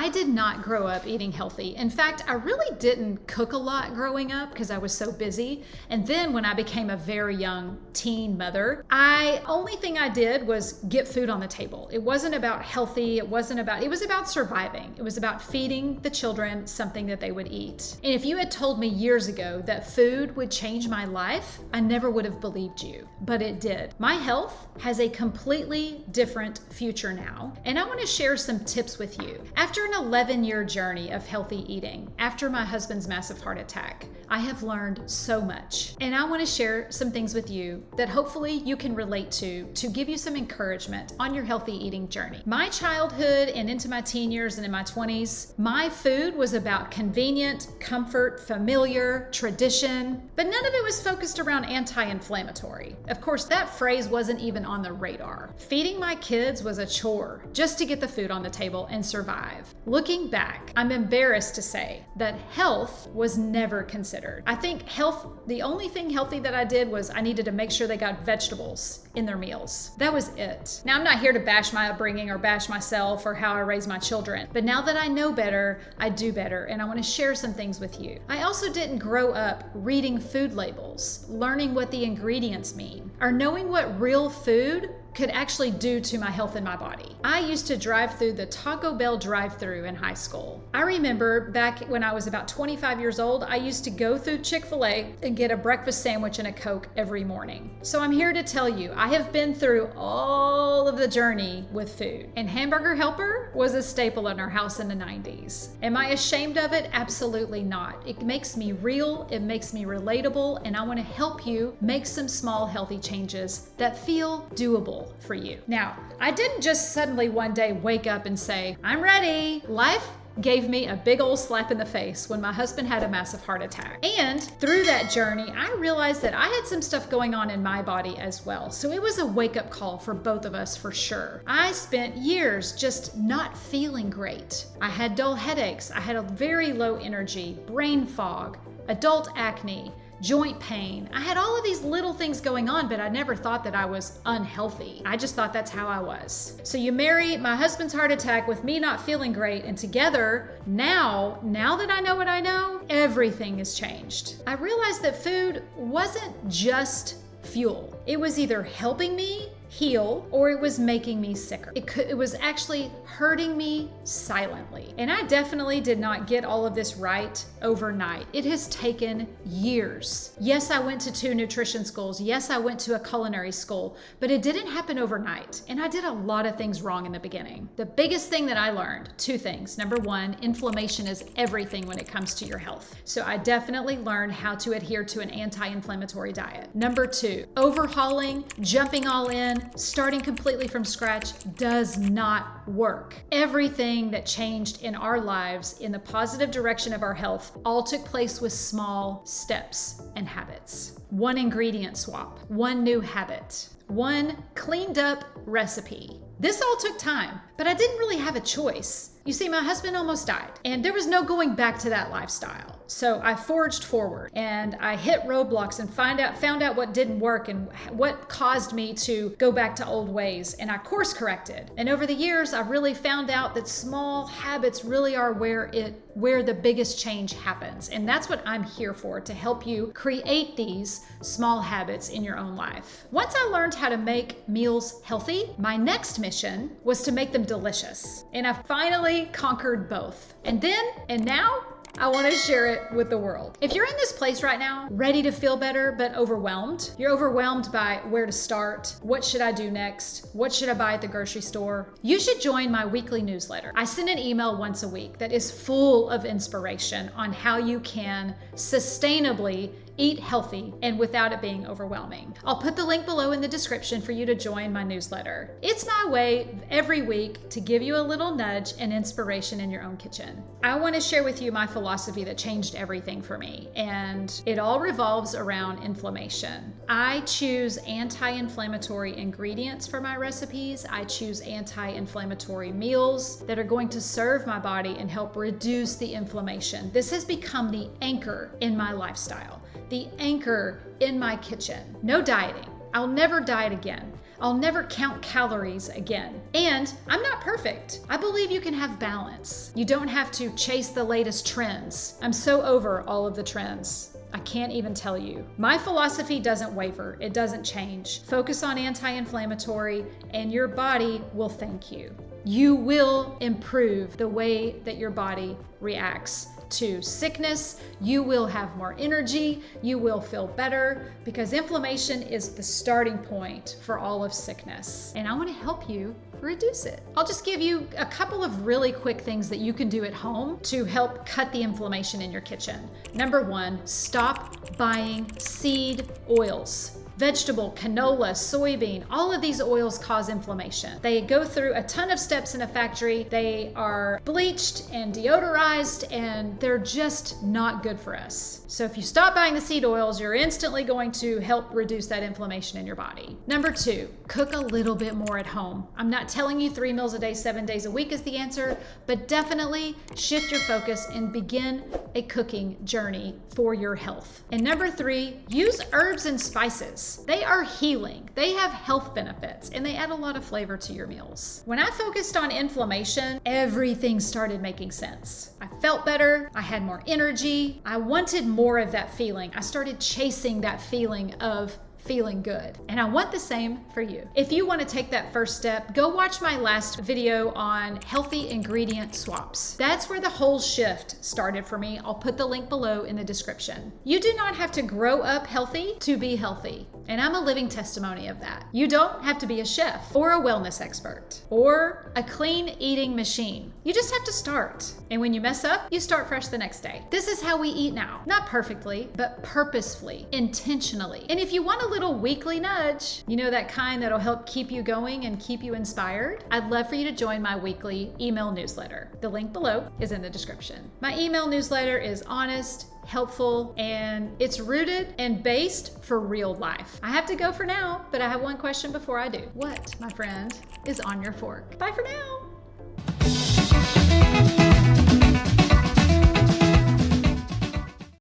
I did not grow up eating healthy. In fact, I really didn't cook a lot growing up because I was so busy. And then when I became a very young teen mother, only thing I did was get food on the table. It wasn't about healthy. It was about surviving. It was about feeding the children something that they would eat. And if you had told me years ago that food would change my life, I never would have believed you, but it did. My health has a completely different future now, and I want to share some tips with you. After an 11-year journey of healthy eating, after my husband's massive heart attack, I have learned so much, and I want to share some things with you that hopefully you can relate to give you some encouragement on your healthy eating journey. My childhood and into my teen years and in my 20s, my food was about convenient, comfort, familiar, tradition, but none of it was focused around anti-inflammatory. Of course, that phrase wasn't even on the radar. Feeding my kids was a chore just to get the food on the table and survive. Looking back, I'm embarrassed to say that health was never considered. I think the only thing healthy that I did was I needed to make sure they got vegetables in their meals. That was it. Now, I'm not here to bash my upbringing or bash myself or how I raised my children, but now that I know better, I do better, and I want to share some things with you. I also didn't grow up reading food labels, learning what the ingredients mean, or knowing what real food could actually do to my health and my body. I used to drive through the Taco Bell drive-thru in high school. I remember back when I was about 25 years old, I used to go through Chick-fil-A and get a breakfast sandwich and a Coke every morning. So I'm here to tell you, I have been through all of the journey with food, and Hamburger Helper was a staple in our house in the 90s. Am I ashamed of it? Absolutely not. It makes me real, it makes me relatable, and I want to help you make some small healthy changes that feel doable for you. Now, I didn't just suddenly one day wake up and say, I'm ready. Life gave me a big old slap in the face when my husband had a massive heart attack. And through that journey, I realized that I had some stuff going on in my body as well. So it was a wake-up call for both of us for sure. I spent years just not feeling great. I had dull headaches. I had a very low energy, brain fog, adult acne, joint pain. I had all of these little things going on, but I never thought that I was unhealthy. I just thought that's how I was. So you marry my husband's heart attack with me not feeling great, and together, now that I know what I know, everything has changed. I realized that food wasn't just fuel. It was either helping me heal or it was making me sicker. It was actually hurting me silently. And I definitely did not get all of this right overnight. It has taken years. Yes, I went to 2 nutrition schools. Yes, I went to a culinary school, but it didn't happen overnight. And I did a lot of things wrong in the beginning. The biggest thing that I learned, 2 things. Number 1, inflammation is everything when it comes to your health. So I definitely learned how to adhere to an anti-inflammatory diet. Number 2, overhauling, jumping all in, starting completely from scratch does not work. Everything that changed in our lives in the positive direction of our health all took place with small steps and habits. 1 ingredient swap, 1 new habit, 1 cleaned up recipe. This all took time, but I didn't really have a choice. You see, my husband almost died, and there was no going back to that lifestyle. So I forged forward and I hit roadblocks and found out what didn't work and what caused me to go back to old ways, and I course corrected. And over the years, I really found out that small habits really are where the biggest change happens. And that's what I'm here for, to help you create these small habits in your own life. Once I learned how to make meals healthy, my next mission was to make them delicious. And I finally conquered both. And now, I want to share it with the world. If you're in this place right now, ready to feel better but overwhelmed, you're overwhelmed by where to start, what should I do next, what should I buy at the grocery store, you should join my weekly newsletter. I send an email once a week that is full of inspiration on how you can sustainably eat healthy and without it being overwhelming. I'll put the link below in the description for you to join my newsletter. It's my way every week to give you a little nudge and inspiration in your own kitchen. I want to share with you my philosophy that changed everything for me, and it all revolves around inflammation. I choose anti-inflammatory ingredients for my recipes. I choose anti-inflammatory meals that are going to serve my body and help reduce the inflammation. This has become the anchor in my lifestyle, the anchor in my kitchen. No dieting. I'll never diet again. I'll never count calories again. And I'm not perfect. I believe you can have balance. You don't have to chase the latest trends. I'm so over all of the trends. I can't even tell you. My philosophy doesn't waver. It doesn't change. Focus on anti-inflammatory and your body will thank you. You will improve the way that your body reacts to sickness. You will have more energy. You will feel better because inflammation is the starting point for all of sickness. And I want to help you reduce it. I'll just give you a couple of really quick things that you can do at home to help cut the inflammation in your kitchen. Number one, stop buying seed oils. Vegetable, canola, soybean, all of these oils cause inflammation. They go through a ton of steps in a factory. They are bleached and deodorized, and they're just not good for us. So if you stop buying the seed oils, you're instantly going to help reduce that inflammation in your body. Number two, cook a little bit more at home. I'm not telling you 3 meals a day, 7 days a week is the answer, but definitely shift your focus and begin a cooking journey for your health. And number three, use herbs and spices. They are healing. They have health benefits and they add a lot of flavor to your meals. When I focused on inflammation, everything started making sense. I felt better. I had more energy. I wanted more of that feeling. I started chasing that feeling of feeling good. And I want the same for you. If you want to take that first step, go watch my last video on healthy ingredient swaps. That's where the whole shift started for me. I'll put the link below in the description. You do not have to grow up healthy to be healthy. And I'm a living testimony of that. You don't have to be a chef or a wellness expert or a clean eating machine. You just have to start. And when you mess up, you start fresh the next day. This is how we eat now. Not perfectly, but purposefully, intentionally. And if you want a little weekly nudge, you know, that kind that'll help keep you going and keep you inspired, I'd love for you to join my weekly email newsletter. The link below is in the description. My email newsletter is honest, helpful, and it's rooted and based for real life. I have to go for now, but I have one question before I do. What, my friend, is on your fork? Bye for now.